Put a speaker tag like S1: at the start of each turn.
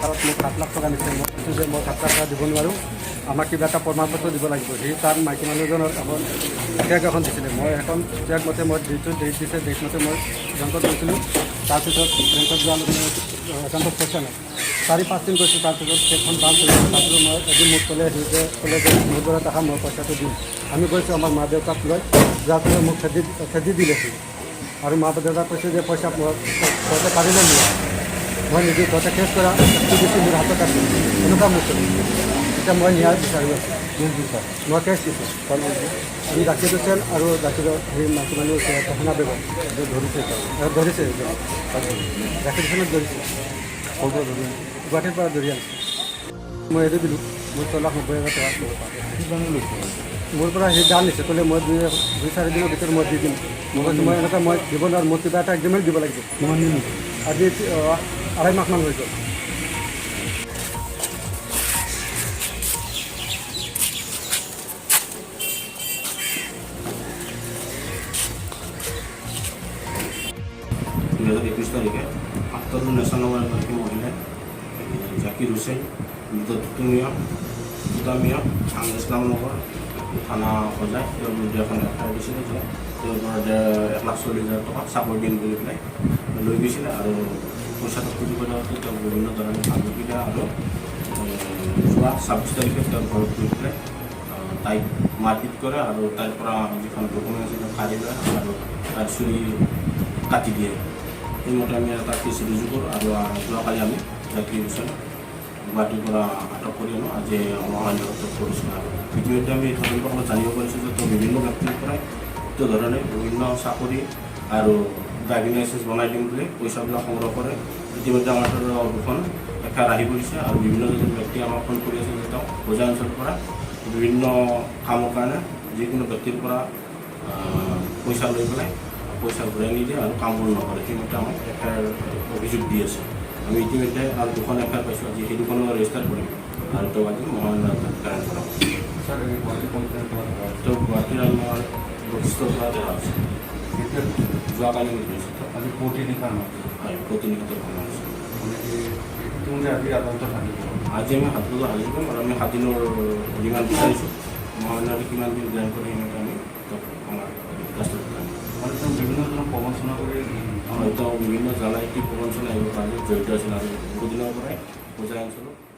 S1: মোক 7 লাখ টকা নিছে মই কৈছোঁ যে মই 7 লাখ টকা দিব নোৱাৰোঁ আমাক কিবা এটা প্ৰমাণপত্ৰ দিব লাগিব সি তাৰ মাইকী মানুহজনৰ এখন চেক এখন দিছিলে মই এখন চেক মতে মই ডেট দিছে ডেট মতে মই বেংকত গৈছিলোঁ তাৰপিছত বেংকত যোৱাৰ একাউণ্টত পইচা নাই 4-5 দিন গৈছোঁ তাৰপিছত চেকখন বাউন্স হৈছে তাৰপিছত মই এদিন মোক ক'লে যে মোৰ দৰে দেখা মই পইচাটো দিম আমি গৈছোঁ আমাৰ মা দেউতাক লৈ যাৰ পিছত মোক খেদি দিলে সি আৰু মা দেউতাক কৈছে যে পইচা তহঁতে পাৰিলে নিয়ে মই নিজে তহঁতে কেছ কৰা একটু বেছি মোৰ হাতত আছে এনেকুৱা মোক এতিয়া মই ন্যায় বিচাৰি আছোঁ মই কেছ দিছোঁ আমি জাকিৰ হুছেইন আৰু জাকিৰৰ সেই মাইকী মানুহ তহনা বেগম ধৰিছে জাকিৰ হুছেইনক ধৰিছে গুৱাহাটীৰ পৰা ধৰি আনিছে মই এৰি দিলোঁ মোৰ 6,90,000 টকা মোৰ পৰা সেই দাম নিছে ক'লে মই 2-4 দিনৰ ভিতৰত মই দি দিম মই কৈছোঁ মই এনেকুৱা মই দিব নোৱাৰোঁ মোৰ কিবা এটা এগ্ৰিমেণ্ট দিব লাগিব কিমান দিন আজি 2.5 মাহমান হৈ গ'ল
S2: তারিখে আত্মর ন্যাশনাল এগৰাকী মহিলাই জাকিৰ হুছেইন দুটামিয়া ইছলামনগৰ থানা সজাই তেওঁৰ বিৰুদ্ধে এখন এফআইআৰ দিছিলে যে তেওঁৰ পৰা 1,40,000 টকা চাকৰি দিম বুলি পেলাই লৈ গৈছিলে আৰু পইচাটো খুজি পেলাওঁতে তেওঁ বিভিন্ন ধৰণে ভাবুকি দিয়া আৰু যোৱা 26 তাৰিখে তেওঁৰ ঘৰত গৈ পেলাই তাইক মাৰপিট কৰে আৰু তাইৰ পৰা যিখন ডকুমেণ্ট আছিলে কাঢ়ি লয় আৰু তাইৰ চুৰি কাটি দিয়ে সেইমতে আমি এটা কেছ ৰুজু কৰোঁ আৰু যোৱাকালি আমি জাকিৰ হুছেইন গুৱাহাটীৰ পৰা আটক কৰি আনো আজি মহামান্য কৰিছোঁ আৰু ইতিমধ্যে আমি তদন্তসকলক জানিব পাৰিছোঁ যে তেওঁ বিভিন্ন ব্যক্তিৰ পৰাই এইটো ধৰণে বিভিন্ন চাকৰি আৰু ড্ৰাইভিং লাইচেঞ্চ বনাই দিম বুলি পইচাবিলাক সংগ্ৰহ কৰে ইতিমধ্যে আমাৰ দুখন এফআইআৰ আহি পৰিছে আৰু বিভিন্ন ব্যক্তি আমাক ফোন কৰি আছে যে তেওঁ বজাৰ অঞ্চলৰ পৰা বিভিন্ন কামৰ কাৰণে যিকোনো ব্যক্তিৰ পৰা পইচা লৈ পেলাই পইচা ঘূৰাই নিদিয়ে আৰু কামবোৰ নকৰে সেইমতে আমাক এফআইআৰ অভিযোগ দি আছে আমি ইতিমধ্যে আৰু দুখন এফআইআৰ পাইছোঁ আজি সেই দুখনো ৰেজিষ্টাৰ কৰিম আৰু তেওঁ আজি মহামান্য কাৰেণ্ট কৰা তেওঁ গুৱাহাটীৰ আমাৰ বশিষ্ঠৰ পৰা দেখা হৈছে যোৱাকালি ধৰিছোঁ
S1: আজি প্ৰতিনিধান
S2: হয় প্ৰতিনিধিত্ব কৰা হৈছে
S1: আজি আদালতত হাজিৰ
S2: আজি আমি 7 বজাত হাজিৰ কৰিম আৰু আমি 7 দিনৰ ৰিমাণ্ড বিচাৰিছোঁ মহামান্যই কিমান দিন জ্ঞান কৰে সেইমতে আমি তেওঁক আমাৰ ৰাষ্ট্ৰপতি
S1: মানে তেওঁ বিভিন্ন ধৰণৰ প্ৰবঞ্চনা কৰি
S2: হয়তো বিভিন্ন জালাইটি প্ৰবঞ্চনা এইবোৰ কাৰ্যত জড়িত আছিল আৰু বহুদিনৰ পৰাই বজাৰ অঞ্চলত